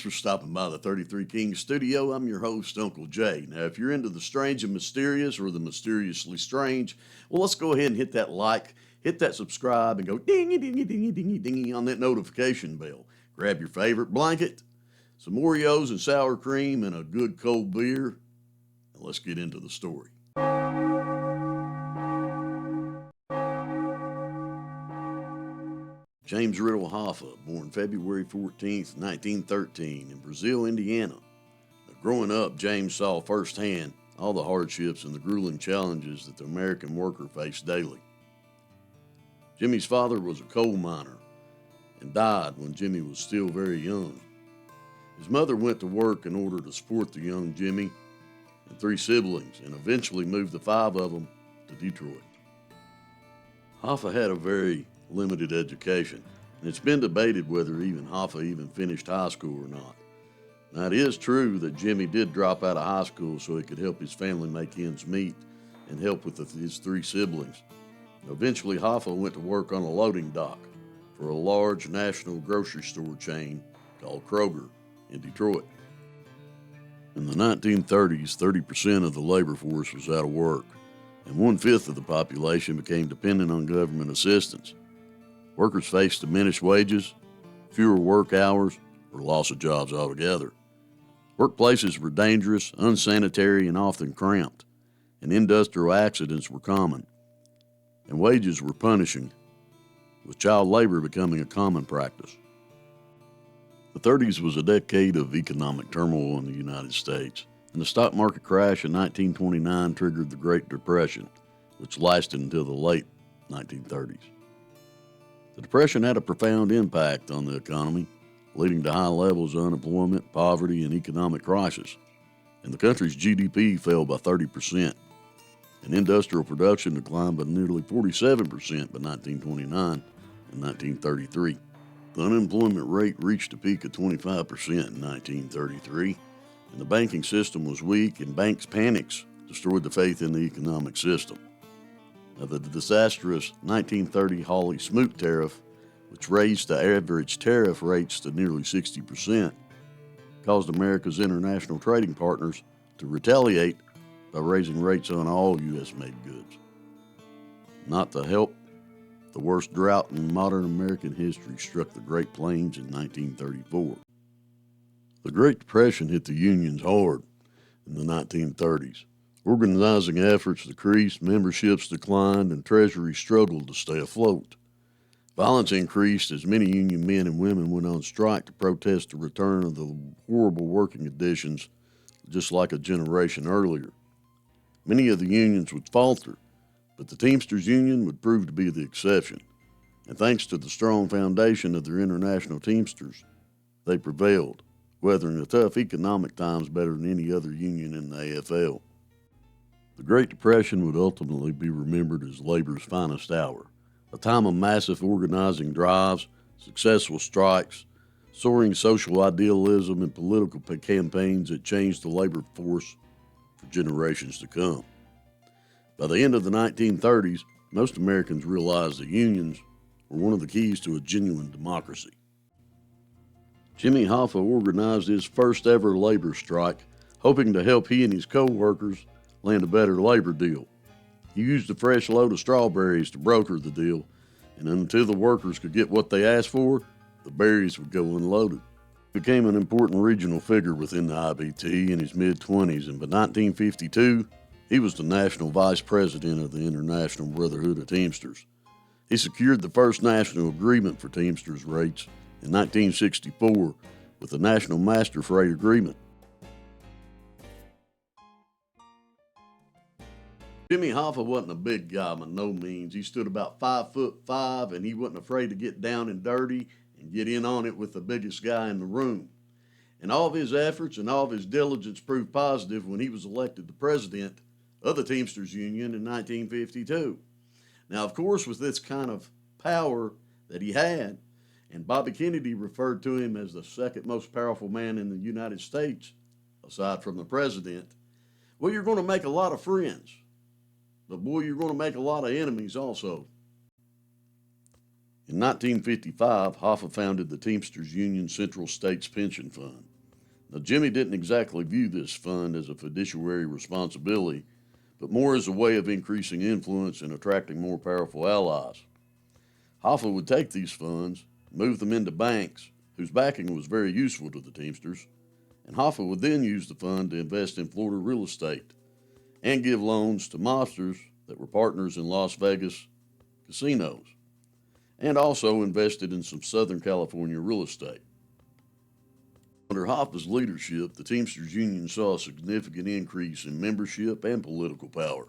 Thanks for stopping by the 33 Kings studio. I'm your host, Uncle Jay. Now, if you're into the strange and mysterious or the mysteriously strange, well, let's go ahead and hit that like, hit that subscribe, and go dingy, dingy, dingy, dingy, dingy on that notification bell. Grab your favorite blanket, some Oreos and sour cream, and a good cold beer, and let's get into the story. James Riddle Hoffa, born February 14, 1913, in Brazil, Indiana. Now, growing up, James saw firsthand all the hardships and the grueling challenges that the American worker faced daily. Jimmie's father was a coal miner and died when Jimmie was still very young. His mother went to work in order to support the young Jimmie and three siblings, and eventually moved the five of them to Detroit. Hoffa had a very limited education, and it's been debated whether Hoffa even finished high school or not. Now, it is true that Jimmie did drop out of high school so he could help his family make ends meet and help with his three siblings. Eventually, Hoffa went to work on a loading dock for a large national grocery store chain called Kroger in Detroit. In the 1930s, 30% of the labor force was out of work, and 1/5 of the population became dependent on government assistance. Workers faced diminished wages, fewer work hours, or loss of jobs altogether. Workplaces were dangerous, unsanitary, and often cramped, and industrial accidents were common, and wages were punishing, with child labor becoming a common practice. The 30s was a decade of economic turmoil in the United States, and the stock market crash in 1929 triggered the Great Depression, which lasted until the late 1930s. The Depression had a profound impact on the economy, leading to high levels of unemployment, poverty, and economic crisis, and the country's GDP fell by 30%, and industrial production declined by nearly 47% by 1929 and 1933. The unemployment rate reached a peak of 25% in 1933, and the banking system was weak, and banks' panics destroyed the faith in the economic system. Now, the disastrous 1930 Hawley-Smoot tariff, which raised the average tariff rates to nearly 60%, caused America's international trading partners to retaliate by raising rates on all U.S.-made goods. Not to help, the worst drought in modern American history struck the Great Plains in 1934. The Great Depression hit the unions hard in the 1930s. Organizing efforts decreased, memberships declined, and Treasury struggled to stay afloat. Violence increased as many union men and women went on strike to protest the return of the horrible working conditions just like a generation earlier. Many of the unions would falter, but the Teamsters Union would prove to be the exception, and thanks to the strong foundation of their international Teamsters, they prevailed, weathering the tough economic times better than any other union in the AFL. The Great Depression would ultimately be remembered as labor's finest hour, a time of massive organizing drives, successful strikes, soaring social idealism, and political campaigns that changed the labor force for generations to come. By the end of the 1930s, most Americans realized that unions were one of the keys to a genuine democracy. Jimmie Hoffa organized his first ever labor strike, hoping to help he and his co-workers land a better labor deal. He used a fresh load of strawberries to broker the deal, and until the workers could get what they asked for, the berries would go unloaded. He became an important regional figure within the IBT in his mid-20s, and by 1952, he was the national vice president of the International Brotherhood of Teamsters. He secured the first national agreement for Teamsters rates in 1964 with the National Master Freight Agreement. Jimmie Hoffa wasn't a big guy by no means. He stood about 5'5", and he wasn't afraid to get down and dirty and get in on it with the biggest guy in the room. And all of his efforts and all of his diligence proved positive when he was elected the president of the Teamsters Union in 1952. Now, of course, with this kind of power that he had, and Bobby Kennedy referred to him as the second most powerful man in the United States, aside from the president, well, you're going to make a lot of friends. But boy, you're going to make a lot of enemies also. In 1955, Hoffa founded the Teamsters Union Central States Pension Fund. Now, Jimmie didn't exactly view this fund as a fiduciary responsibility, but more as a way of increasing influence and attracting more powerful allies. Hoffa would take these funds, move them into banks, whose backing was very useful to the Teamsters, and Hoffa would then use the fund to invest in Florida real estate and give loans to mobsters that were partners in Las Vegas casinos, and also invested in some Southern California real estate. Under Hoffa's leadership, the Teamsters Union saw a significant increase in membership and political power.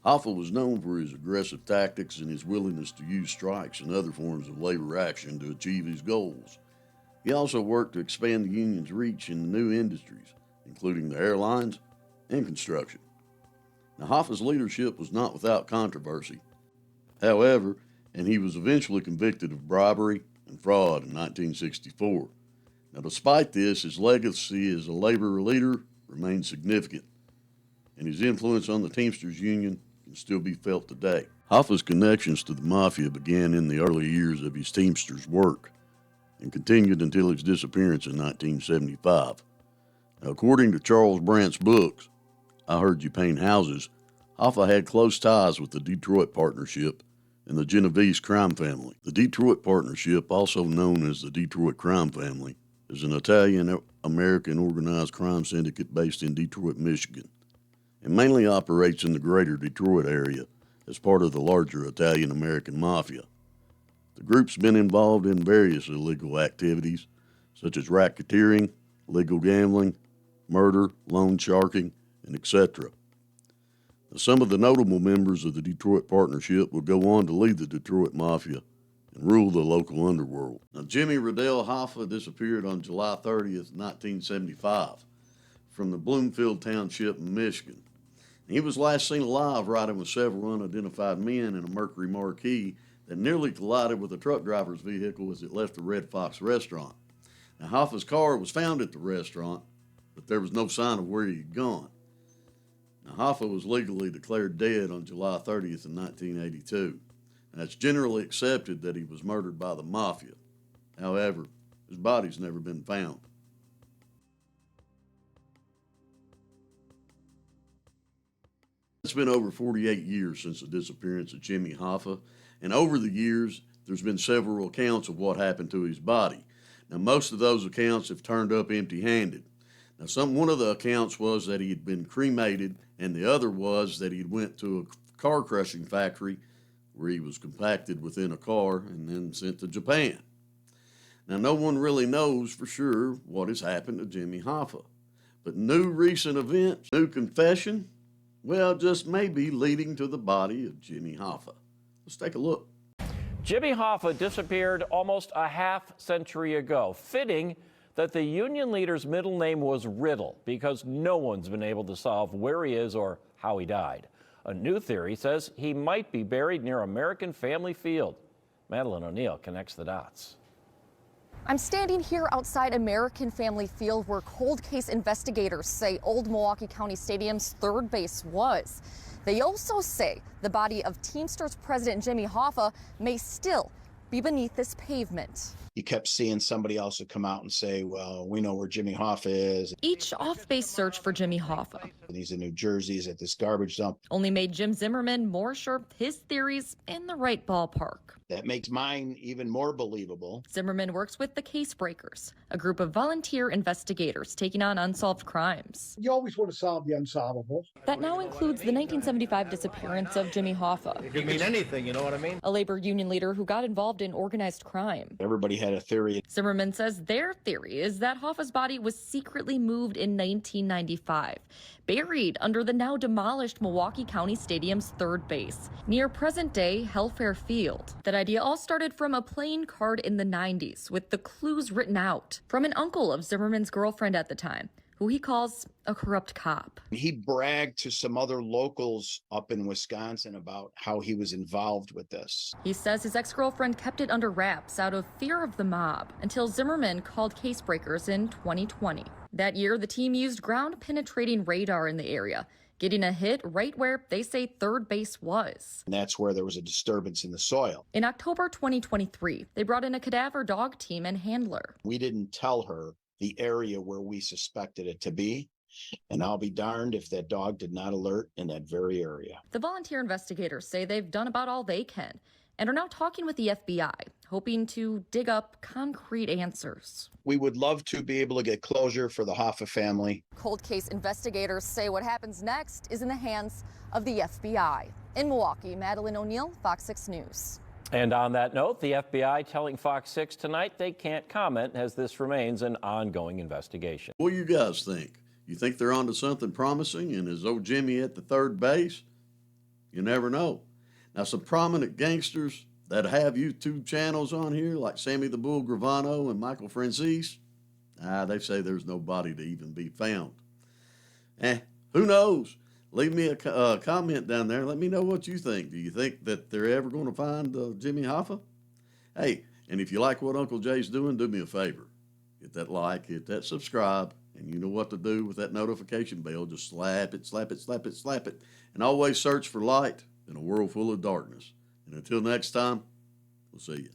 Hoffa was known for his aggressive tactics and his willingness to use strikes and other forms of labor action to achieve his goals. He also worked to expand the union's reach in new industries, including the airlines and construction. Now, Hoffa's leadership was not without controversy. However, and he was eventually convicted of bribery and fraud in 1964. Now, despite this, his legacy as a labor leader remains significant, and his influence on the Teamsters Union can still be felt today. Hoffa's connections to the Mafia began in the early years of his Teamsters work and continued until his disappearance in 1975. Now, according to Charles Brandt's books, I Heard You Paint Houses, Hoffa had close ties with the Detroit Partnership and the Genovese crime family. The Detroit Partnership, also known as the Detroit Crime Family, is an Italian-American organized crime syndicate based in Detroit, Michigan, and mainly operates in the greater Detroit area as part of the larger Italian-American Mafia. The group's been involved in various illegal activities, such as racketeering, illegal gambling, murder, loan sharking, and etc. Now, some of the notable members of the Detroit Partnership would go on to lead the Detroit Mafia and rule the local underworld. Now, Jimmie Riddell Hoffa disappeared on July 30th, 1975, from the Bloomfield Township in Michigan. He was last seen alive riding with several unidentified men in a Mercury Marquis that nearly collided with a truck driver's vehicle as it left the Red Fox restaurant. Now, Hoffa's car was found at the restaurant, but there was no sign of where he had gone. Now, Hoffa was legally declared dead on July 30th in 1982. And it's generally accepted that he was murdered by the Mafia. However, his body's never been found. It's been over 48 years since the disappearance of Jimmie Hoffa, and over the years, there's been several accounts of what happened to his body. Now, most of those accounts have turned up empty-handed. Now, one of the accounts was that he had been cremated, and the other was that he went to a car crushing factory where he was compacted within a car and then sent to Japan. Now, no one really knows for sure what has happened to Jimmie Hoffa, but new recent events, new confession, well, just maybe leading to the body of Jimmie Hoffa. Let's take a look. Jimmie Hoffa disappeared almost a half-century ago. Fitting that the union leader's middle name was Riddle, because no one's been able to solve where he is or how he died. A new theory says he might be buried near American Family Field. Madeline O'Neill connects the dots. I'm standing here outside American Family Field where cold case investigators say old Milwaukee County Stadium's third base was. They also say the body of Teamsters president Jimmie Hoffa may still be beneath this pavement. You kept seeing somebody else would come out and say, well, we know where Jimmie Hoffa is. Each off-base search for Jimmie Hoffa. And he's in New Jersey, he's at this garbage dump. Only made Jim Zimmerman more sure his theory's in the right ballpark. That makes mine even more believable. Zimmerman works with the Case Breakers, a group of volunteer investigators taking on unsolved crimes. You always want to solve the unsolvable. That now includes the 1975 disappearance of Jimmie Hoffa. It could mean anything, you know what I mean? A labor union leader who got involved in organized crime. Everybody had a theory. Zimmerman says their theory is that Hoffa's body was secretly moved in 1995, buried under the now demolished Milwaukee County Stadium's third base, near present-day Hellfair Field. That idea all started from a playing card in the 90s, with the clues written out from an uncle of Zimmerman's girlfriend at the time, who he calls a corrupt cop. He bragged to some other locals up in Wisconsin about how he was involved with this. He says his ex-girlfriend kept it under wraps out of fear of the mob until Zimmerman called Case Breakers in 2020. That year, the team used ground-penetrating radar in the area, getting a hit right where they say third base was. And that's where there was a disturbance in the soil. In October 2023, they brought in a cadaver dog team and handler. We didn't tell her the area where we suspected it to be. And I'll be darned if that dog did not alert in that very area. The volunteer investigators say they've done about all they can and are now talking with the FBI, hoping to dig up concrete answers. We would love to be able to get closure for the Hoffa family. Cold case investigators say what happens next is in the hands of the FBI. In Milwaukee, Madeline O'Neill, Fox 6 News. And on that note, the FBI telling Fox 6 tonight they can't comment as this remains an ongoing investigation. What do you guys think? You think they're onto something promising? And is old Jimmie at the third base? You never know. Now, some prominent gangsters that have YouTube channels on here, like Sammy the Bull Gravano and Michael Franzese, they say there's no body to even be found. Who knows? Leave me a comment down there. Let me know what you think. Do you think that they're ever going to find Jimmie Hoffa? Hey, and if you like what Uncle Jay's doing, do me a favor. Hit that like, hit that subscribe, and you know what to do with that notification bell. Just slap it, slap it, slap it, slap it. And always search for light in a world full of darkness. And until next time, we'll see you.